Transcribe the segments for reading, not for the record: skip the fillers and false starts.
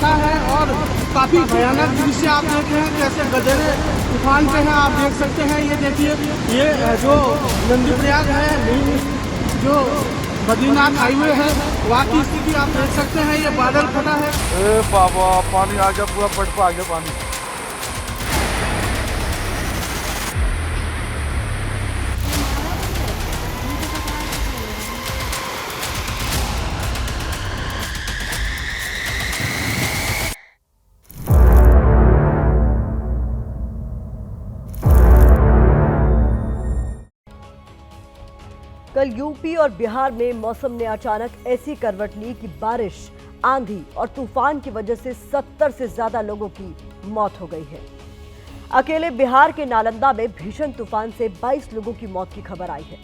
फटा है और काफ़ी भयानक दृश्य आप देख रहे हैं, कैसे गजरे तूफान पे हैं। आप देख सकते हैं, ये देखिए, ये जो नंदीप्रयाग है, जो बद्रीनाथ हाईवे है, वहाँ की स्थिति आप देख सकते हैं। ये बादल फटा है। ए बाबा, पानी आ गया, पूरा पट पे आ गया पानी। कल यूपी और बिहार में मौसम ने अचानक ऐसी करवट ली कि बारिश, आंधी और तूफान की वजह से 70 से ज्यादा लोगों की मौत हो गई है। अकेले बिहार के नालंदा में भीषण तूफान से 22 लोगों की मौत की खबर आई है।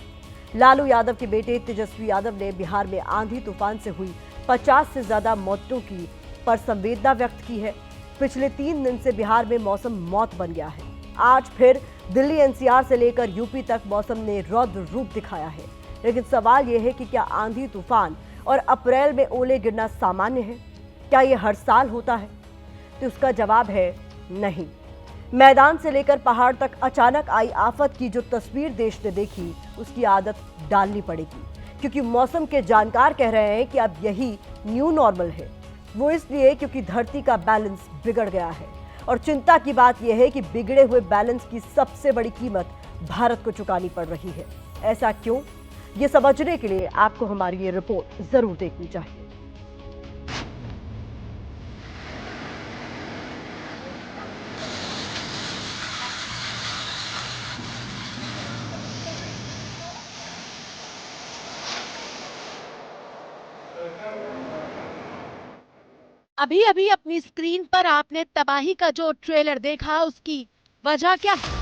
लालू यादव के बेटे तेजस्वी यादव ने बिहार में आंधी तूफान से हुई 50 से ज्यादा मौतों की पर संवेदना व्यक्त की है। पिछले 3 दिन से बिहार में मौसम मौत बन गया है। आज फिर दिल्ली एनसीआर से लेकर यूपी तक मौसम ने रौद्र रूप दिखाया है। लेकिन सवाल यह है कि क्या आंधी तूफान और अप्रैल में ओले गिरना सामान्य है? क्या यह हर साल होता है? तो उसका जवाब है नहीं। मैदान से लेकर पहाड़ तक अचानक आई आफत की जो तस्वीर देश ने देखी, उसकी आदत डालनी पड़ेगी, क्योंकि मौसम के जानकार कह रहे हैं कि अब यही न्यू नॉर्मल है। वो इसलिए क्योंकि धरती का बैलेंस बिगड़ गया है और चिंता की बात यह है कि बिगड़े हुए बैलेंस की सबसे बड़ी कीमत भारत को चुकानी पड़ रही है। ऐसा क्यों? ये समझने के लिए आपको हमारी ये रिपोर्ट जरूर देखनी चाहिए। अभी अभी अपनी स्क्रीन पर आपने तबाही का जो ट्रेलर देखा, उसकी वजह क्या है?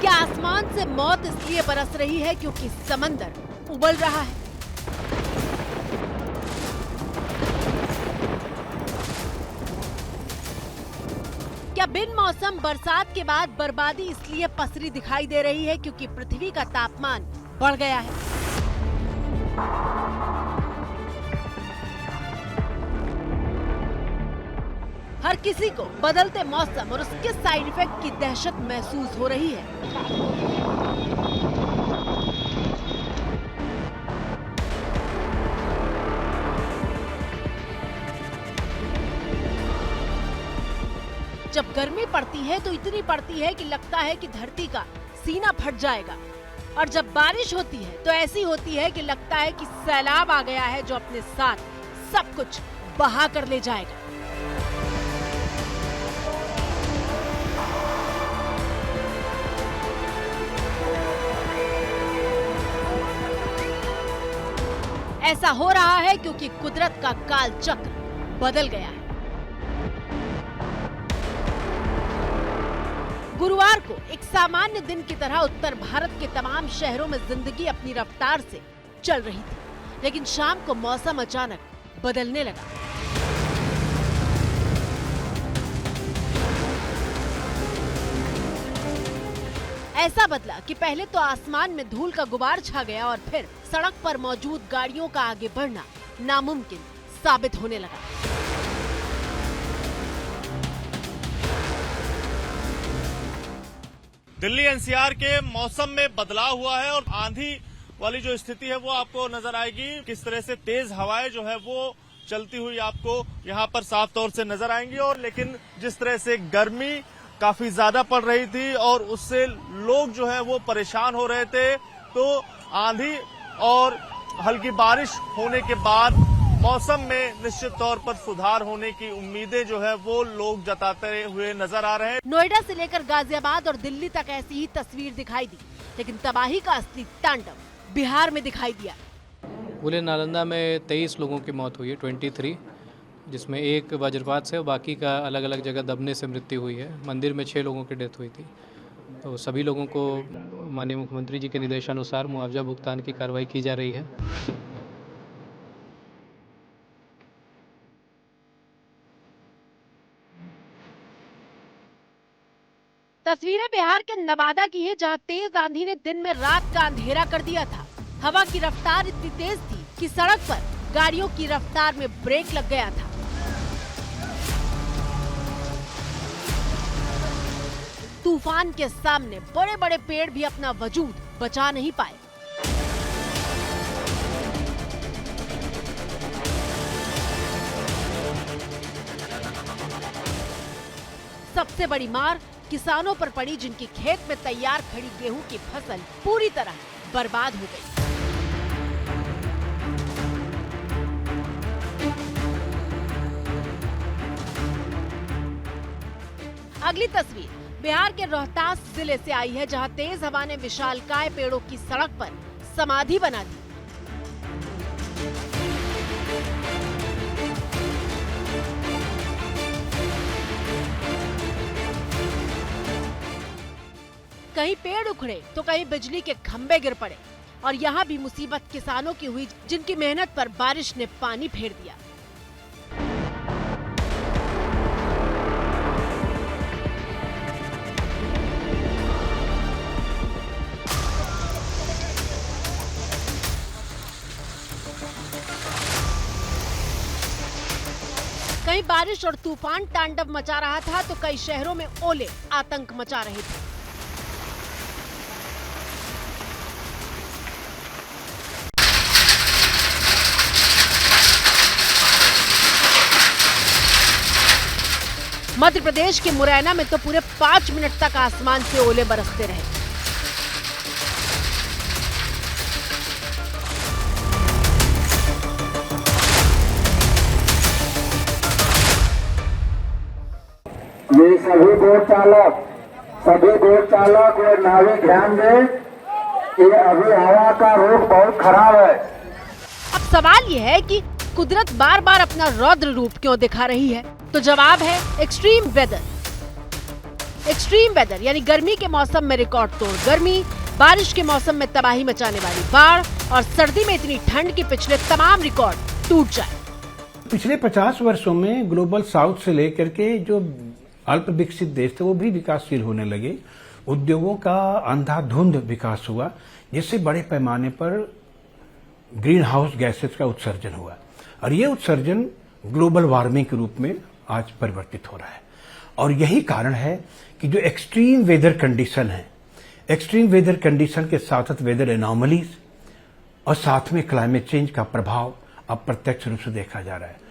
क्या आसमान से मौत इसलिए बरस रही है क्योंकि समंदर उबल रहा है? क्या बिन मौसम बरसात के बाद बर्बादी इसलिए पसरी दिखाई दे रही है क्योंकि पृथ्वी का तापमान बढ़ गया है? हर किसी को बदलते मौसम और उसके साइड इफेक्ट की दहशत महसूस हो रही है। जब गर्मी पड़ती है तो इतनी पड़ती है कि लगता है कि धरती का सीना फट जाएगा, और जब बारिश होती है तो ऐसी होती है कि लगता है कि सैलाब आ गया है जो अपने साथ सब कुछ बहा कर ले जाएगा। ऐसा हो रहा है क्योंकि कुदरत का काल चक्र बदल गया है। गुरुवार को एक सामान्य दिन की तरह उत्तर भारत के तमाम शहरों में जिंदगी अपनी रफ्तार से चल रही थी, लेकिन शाम को मौसम अचानक बदलने लगा। ऐसा बदला कि पहले तो आसमान में धूल का गुबार छा गया और फिर सड़क पर मौजूद गाड़ियों का आगे बढ़ना नामुमकिन साबित होने लगा। दिल्ली एनसीआर के मौसम में बदलाव हुआ है और आंधी वाली जो स्थिति है वो आपको नजर आएगी। किस तरह से तेज हवाएं जो है वो चलती हुई आपको यहाँ पर साफ तौर से नजर आएंगी। और लेकिन जिस तरह से गर्मी काफी ज्यादा पड़ रही थी और उससे लोग जो है वो परेशान हो रहे थे, तो आंधी और हल्की बारिश होने के बाद मौसम में निश्चित तौर पर सुधार होने की उम्मीदें जो है वो लोग जताते हुए नजर आ रहे हैं। नोएडा से लेकर गाजियाबाद और दिल्ली तक ऐसी ही तस्वीर दिखाई दी, लेकिन तबाही का असली तांडव बिहार में दिखाई दिया। पूरे नालंदा में 23 लोगों की मौत हुई है, 23, जिसमें एक वज्रपात से और बाकी का अलग अलग जगह दबने से मृत्यु हुई है। मंदिर में 6 लोगों की डेथ हुई थी। तो सभी लोगों को माननीय मुख्यमंत्री जी के निर्देशानुसार मुआवजा भुगतान की कार्रवाई की जा रही है। तस्वीरें बिहार के नवादा की है, जहां तेज आंधी ने दिन में रात का अंधेरा कर दिया था। हवा की रफ्तार इतनी तेज थी कि सड़क पर गाड़ियों की रफ्तार में ब्रेक लग गया था। तूफान के सामने बड़े बड़े पेड़ भी अपना वजूद बचा नहीं पाए। सबसे बड़ी मार किसानों पर पड़ी, जिनकी खेत में तैयार खड़ी गेहूं की फसल पूरी तरह बर्बाद हो गई। अगली तस्वीर बिहार के रोहतास जिले से आई है, जहां तेज हवा ने विशालकाय पेड़ों की सड़क पर समाधि बना दी। कहीं पेड़ उखड़े तो कहीं बिजली के खंभे गिर पड़े, और यहाँ भी मुसीबत किसानों की हुई, जिनकी मेहनत पर बारिश ने पानी फेर दिया। कहीं बारिश और तूफान तांडव मचा रहा था, तो कई शहरों में ओले आतंक मचा रहे थे। मध्य प्रदेश के मुरैना में तो पूरे 5 मिनट तक आसमान से ओले बरसते रहे। ये सभी बोट चालक और नाविक ध्यान दें कि अभी हवा का रुख बहुत खराब है। अब सवाल ये है कि कुदरत बार बार अपना रौद्र रूप क्यों दिखा रही है? तो जवाब है एक्सट्रीम वेदर। एक्सट्रीम वेदर यानी गर्मी के मौसम में रिकॉर्ड तोड़ गर्मी, बारिश के मौसम में तबाही मचाने वाली बाढ़, और सर्दी में इतनी ठंड कि पिछले तमाम रिकॉर्ड टूट जाए। पिछले 50 वर्षों में ग्लोबल साउथ से लेकर के जो अल्प विकसित देश थे वो भी विकासशील होने लगे। उद्योगों का अंधाधुंध विकास हुआ, जिससे बड़े पैमाने पर ग्रीन हाउस गैसेस का उत्सर्जन हुआ, और ये उत्सर्जन ग्लोबल वार्मिंग के रूप में आज परिवर्तित हो रहा है। और यही कारण है कि जो एक्सट्रीम वेदर कंडीशन है, एक्सट्रीम वेदर कंडीशन के साथ साथ वेदर एनॉमलीज और साथ में क्लाइमेट चेंज का प्रभाव अब प्रत्यक्ष रूप से देखा जा रहा है।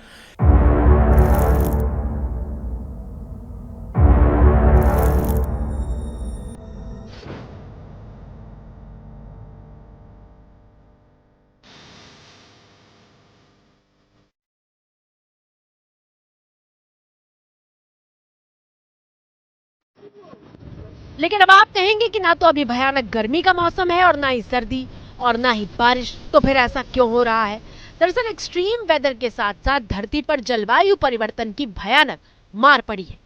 लेकिन अब आप कहेंगे कि ना तो अभी भयानक गर्मी का मौसम है और ना ही सर्दी और ना ही बारिश, तो फिर ऐसा क्यों हो रहा है? दरअसल एक्सट्रीम वेदर के साथ साथ धरती पर जलवायु परिवर्तन की भयानक मार पड़ी है।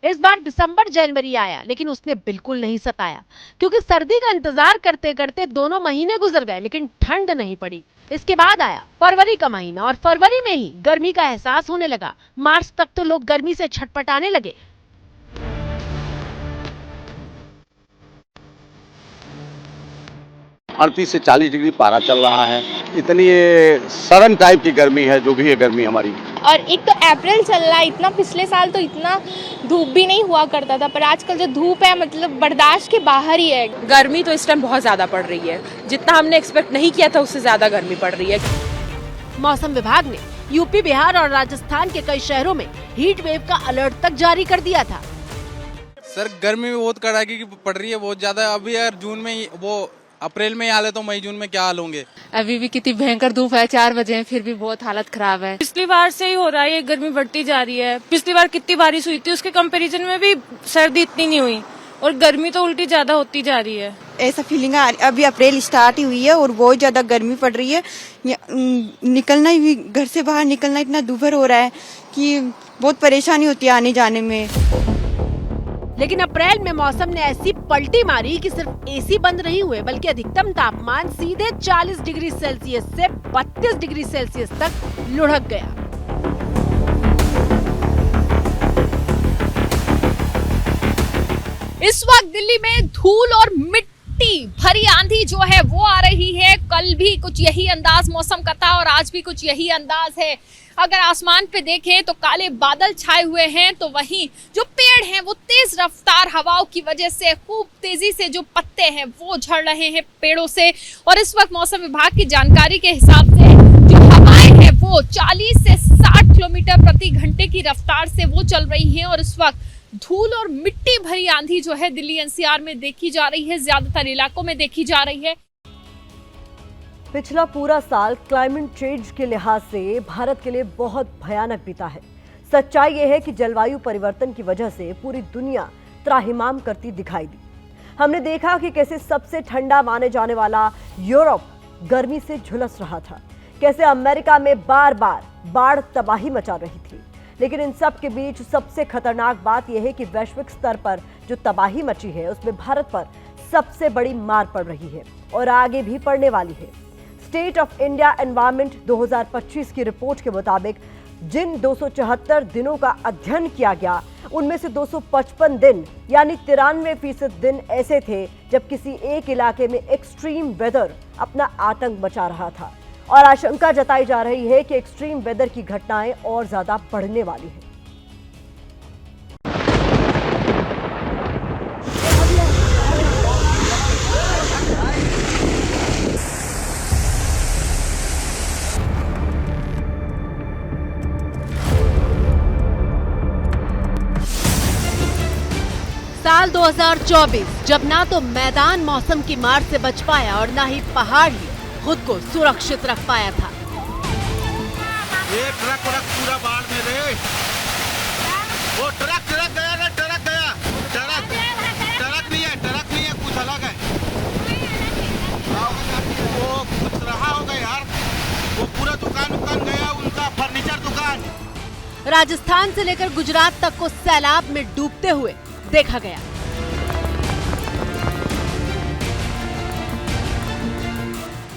इस बार दिसंबर जनवरी आया, लेकिन उसने बिल्कुल नहीं सताया, क्योंकि सर्दी का इंतजार करते करते 2 महीने गुजर गए, लेकिन ठंड नहीं पड़ी। इसके बाद आया फरवरी का महीना, और फरवरी में ही गर्मी का एहसास होने लगा। मार्च तक तो लोग गर्मी से छटपटाने लगे। अड़तीस से 40 डिग्री पारा चल रहा है। इतनी सड़न टाइप की गर्मी है, जो भी है गर्मी हमारी। और एक तो अप्रैल चल रहा है, इतना पिछले साल तो इतना धूप भी नहीं हुआ करता था, पर आजकल जो धूप है मतलब बर्दाश्त के बाहर ही है। गर्मी तो इस टाइम बहुत ज्यादा पड़ रही है, जितना हमने एक्सपेक्ट नहीं किया था उससे ज्यादा गर्मी पड़ रही है। मौसम विभाग ने यूपी, बिहार और राजस्थान के कई शहरों में हीट वेव का अलर्ट तक जारी कर दिया था। सर गर्मी बहुत कड़ाके की पड़ रही है, बहुत ज्यादा। अभी यार जून में वो अप्रैल में हाल है, तो मई जून में क्या हाल होंगे? अभी भी कितनी भयंकर धूप है, 4 बजे हैं, फिर भी बहुत हालत खराब है। पिछली बार से ही हो रहा है, गर्मी बढ़ती जा रही है। पिछली बार कितनी बारिश हुई थी, उसके कंपैरिजन में भी सर्दी इतनी नहीं हुई, और गर्मी तो उल्टी ज्यादा होती जा रही है। ऐसा फीलिंग है अभी अप्रैल स्टार्ट ही हुई है और बहुत ज्यादा गर्मी पड़ रही है। निकलना ही, घर से बाहर निकलना इतना दूभर हो रहा है कि बहुत परेशानी होती है आने जाने में। लेकिन अप्रैल में मौसम ने ऐसी पलटी मारी कि सिर्फ एसी बंद नहीं हुए बल्कि अधिकतम तापमान सीधे 40 डिग्री सेल्सियस से 32 डिग्री सेल्सियस तक लुढ़क गया। इस वक्त दिल्ली में धूल और मिट्टी भरी आंधी जो है वो आ रही है। कल भी कुछ यही अंदाज मौसम का था और आज भी कुछ यही अंदाज है। अगर आसमान पे देखें तो काले बादल छाए हुए हैं, तो वहीं जो पेड़ हैं वो तेज रफ्तार हवाओं की वजह से खूब तेजी से जो पत्ते हैं वो झड़ रहे हैं पेड़ों से। और इस वक्त मौसम विभाग की जानकारी के हिसाब से जो हवाएं हैं वो 40 से 60 किलोमीटर प्रति घंटे की रफ्तार से वो चल रही हैं। और इस वक्त धूल और मिट्टी भरी आंधी जो है दिल्ली एनसीआर में देखी जा रही है, ज्यादातर इलाकों में देखी जा रही है। पिछला पूरा साल क्लाइमेट चेंज के लिहाज से भारत के लिए बहुत भयानक बीता है। सच्चाई यह है कि जलवायु परिवर्तन की वजह से पूरी दुनिया त्राहिमाम करती दिखाई दी। हमने देखा कि कैसे सबसे ठंडा माने जाने वाला यूरोप गर्मी से झुलस रहा था, कैसे अमेरिका में बार बार बाढ़ तबाही मचा रही थी। लेकिन इन सब के बीच सबसे खतरनाक बात यह है कि वैश्विक स्तर पर जो तबाही मची है उसमें भारत पर सबसे बड़ी मार पड़ रही है और आगे भी पड़ने वाली है। स्टेट ऑफ इंडिया एनवायरनमेंट 2025 की रिपोर्ट के मुताबिक जिन 274 दिनों का अध्ययन किया गया उनमें से 255 दिन यानी 93% दिन ऐसे थे जब किसी एक इलाके में एक्सट्रीम वेदर अपना आतंक मचा रहा था और आशंका जताई जा रही है कि एक्सट्रीम वेदर की घटनाएं और ज्यादा बढ़ने वाली हैं। साल 2024 जब ना तो मैदान मौसम की मार से बच पाया और ना ही पहाड़ ही खुद को सुरक्षित रख पाया था। ये ट्रक पूरा बाढ़ में रे, वो ट्रक गया ना, ट्रक गया, ट्रक नहीं है कुछ अलग है। वो कुछ रहा होगा यार, वो पूरा दुकान गया उनका, फर्नीचर दुकान। राजस्थान से लेकर गुजरात तक को सैलाब में डूबते हुए देखा गया।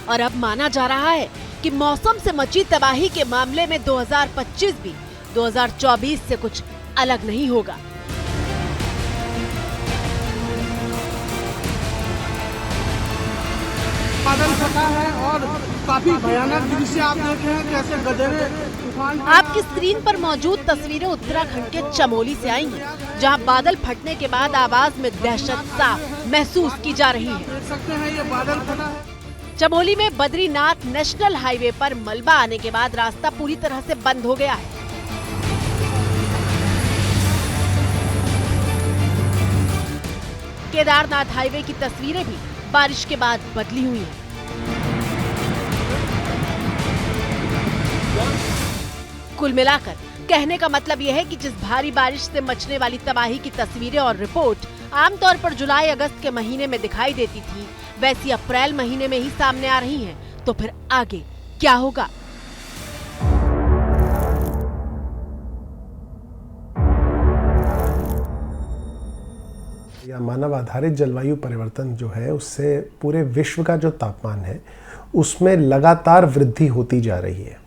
और अब माना जा रहा है कि मौसम से मची तबाही के मामले में 2025 भी 2024 से कुछ अलग नहीं होगा। बादल फटा है और काफी भयानक दृश्य आप देख रहे हैं, कैसे गधेरे तूफान। आपकी स्क्रीन पर मौजूद तस्वीरें उत्तराखंड के चमोली से आई हैं, जहां बादल फटने के बाद आवाज में दहशत साफ महसूस की जा रही है। देख सकते हैं ये बादल फटा है। चमोली में बद्रीनाथ नेशनल हाईवे पर मलबा आने के बाद रास्ता पूरी तरह से बंद हो गया है। केदारनाथ हाईवे की तस्वीरें भी बारिश के बाद बदली हुई हैं। कुल मिलाकर कहने का मतलब यह है कि जिस भारी बारिश से मचने वाली तबाही की तस्वीरें और रिपोर्ट आमतौर पर जुलाई अगस्त के महीने में दिखाई देती थी, वैसी अप्रैल महीने में ही सामने आ रही हैं। तो फिर आगे क्या होगा? या मानव आधारित जलवायु परिवर्तन जो है उससे पूरे विश्व का जो तापमान है उसमें लगातार वृद्धि होती जा रही है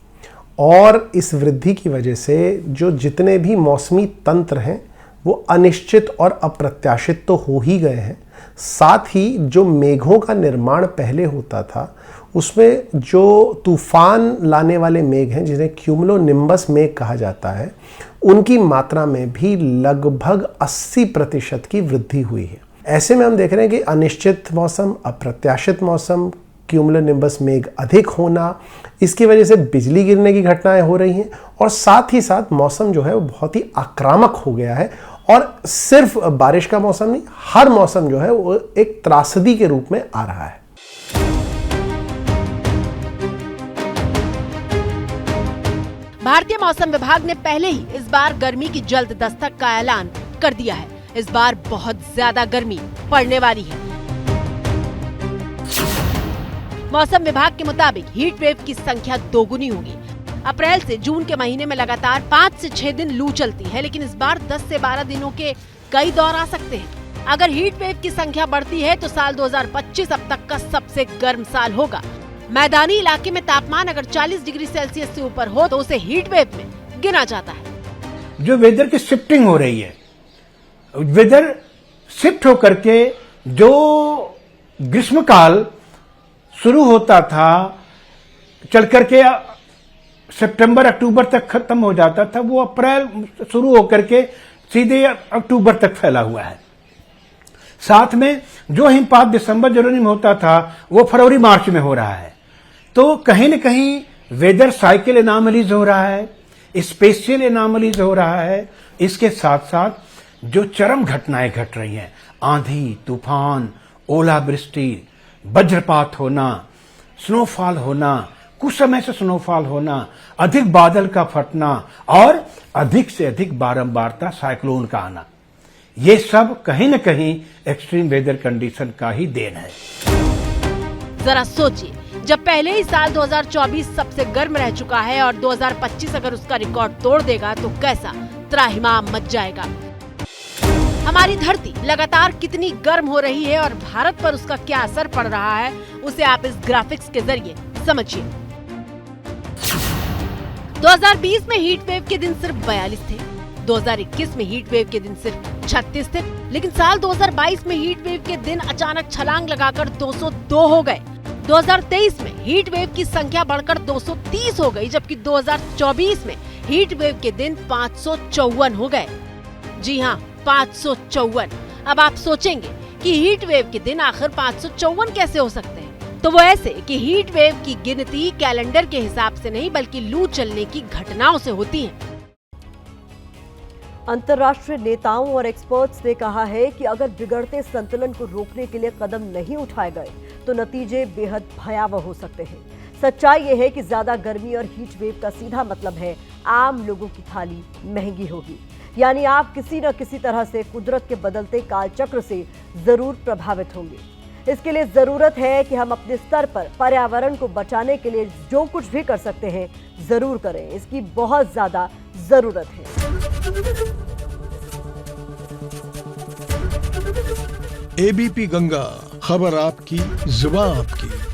और इस वृद्धि की वजह से जो जितने भी मौसमी तंत्र हैं वो अनिश्चित और अप्रत्याशित तो हो ही गए हैं। साथ ही जो मेघों का निर्माण पहले होता था उसमें जो तूफान लाने वाले मेघ हैं जिन्हें क्यूमुलोनिम्बस मेघ कहा जाता है, उनकी मात्रा में भी लगभग 80% की वृद्धि हुई है। ऐसे में हम देख रहे हैं कि अनिश्चित मौसम, अप्रत्याशित मौसम, क्यूमुलोनिम्बस मेघ अधिक होना, इसकी वजह से बिजली गिरने की घटनाएं हो रही हैं और साथ ही साथ मौसम जो है वो बहुत ही आक्रामक हो गया है। और सिर्फ बारिश का मौसम नहीं, हर मौसम जो है वो एक त्रासदी के रूप में आ रहा है। भारतीय मौसम विभाग ने पहले ही इस बार गर्मी की जल्द दस्तक का ऐलान कर दिया है। इस बार बहुत ज्यादा गर्मी पड़ने वाली है। मौसम विभाग के मुताबिक हीट वेव की संख्या दोगुनी होगी। अप्रैल से जून के महीने में लगातार 5 से 6 दिन लू चलती है, लेकिन इस बार 10 से 12 दिनों के कई दौर आ सकते हैं। अगर हीट वेव की संख्या बढ़ती है तो साल 2025 अब तक का सबसे गर्म साल होगा। मैदानी इलाके में तापमान अगर 40 डिग्री सेल्सियस से ऊपर हो तो उसे हीट वेव में गिना जाता है। जो वेदर की शिफ्टिंग हो रही है, वेदर शिफ्ट होकर के जो ग्रीष्मकाल शुरू होता था चल करके सितंबर अक्टूबर तक खत्म हो जाता था, वो अप्रैल शुरू होकर के सीधे अक्टूबर तक फैला हुआ है। साथ में जो हिमपात दिसंबर जनवरी में होता था वो फरवरी मार्च में हो रहा है। तो कहीं न कहीं वेदर साइकिल एनामलीज हो रहा है, स्पेशियल एनामलीज हो रहा है। इसके साथ साथ जो चरम घटनाएं घट रही हैं, आंधी, तूफान, ओलावृष्टि, वज्रपात होना, स्नोफॉल होना, कुछ समय से स्नोफॉल होना, अधिक बादल का फटना और अधिक से अधिक बारंबारता साइक्लोन का आना, ये सब कहीं न कहीं एक्सट्रीम वेदर कंडीशन का ही देन है। जरा सोचिए, जब पहले ही साल 2024 सबसे गर्म रह चुका है और 2025 अगर उसका रिकॉर्ड तोड़ देगा तो कैसा त्राहिमाम मच जाएगा। हमारी धरती लगातार कितनी गर्म हो रही है और भारत पर उसका क्या असर पड़ रहा है, उसे आप इस ग्राफिक्स के जरिए समझिए। 2020 में हीट वेव के दिन सिर्फ 42 थे, 2021 में हीट वेव के दिन सिर्फ 36 थे, लेकिन साल 2022 में हीट वेव के दिन अचानक छलांग लगाकर 202 हो गए। 2023 में हीट वेव की संख्या बढ़कर 230 हो गई, जबकि 2024 में हीट वेव के दिन 554 हो गए। जी हाँ, 554। अब आप सोचेंगे कि हीट वेव के दिन आखिर 554 कैसे हो सकते हैं? तो वो ऐसे कि हीट वेव की गिनती कैलेंडर के हिसाब से नहीं बल्कि लू चलने की घटनाओं से होती है। अंतर्राष्ट्रीय नेताओं और एक्सपर्ट्स ने कहा है कि अगर बिगड़ते संतुलन को रोकने के लिए कदम नहीं उठाए गए तो नतीजे बेहद भयावह हो सकते हैं। सच्चाई ये है कि ज्यादा गर्मी और हीट वेव का सीधा मतलब है आम लोगों की थाली महंगी होगी, यानी आप किसी न किसी तरह से कुदरत के बदलते कालचक्र से जरूर प्रभावित होंगे। इसके लिए जरूरत है कि हम अपने स्तर पर पर्यावरण को बचाने के लिए जो कुछ भी कर सकते हैं जरूर करें। इसकी बहुत ज्यादा जरूरत है। एबीपी गंगा, खबर आपकी, जुबान आपकी।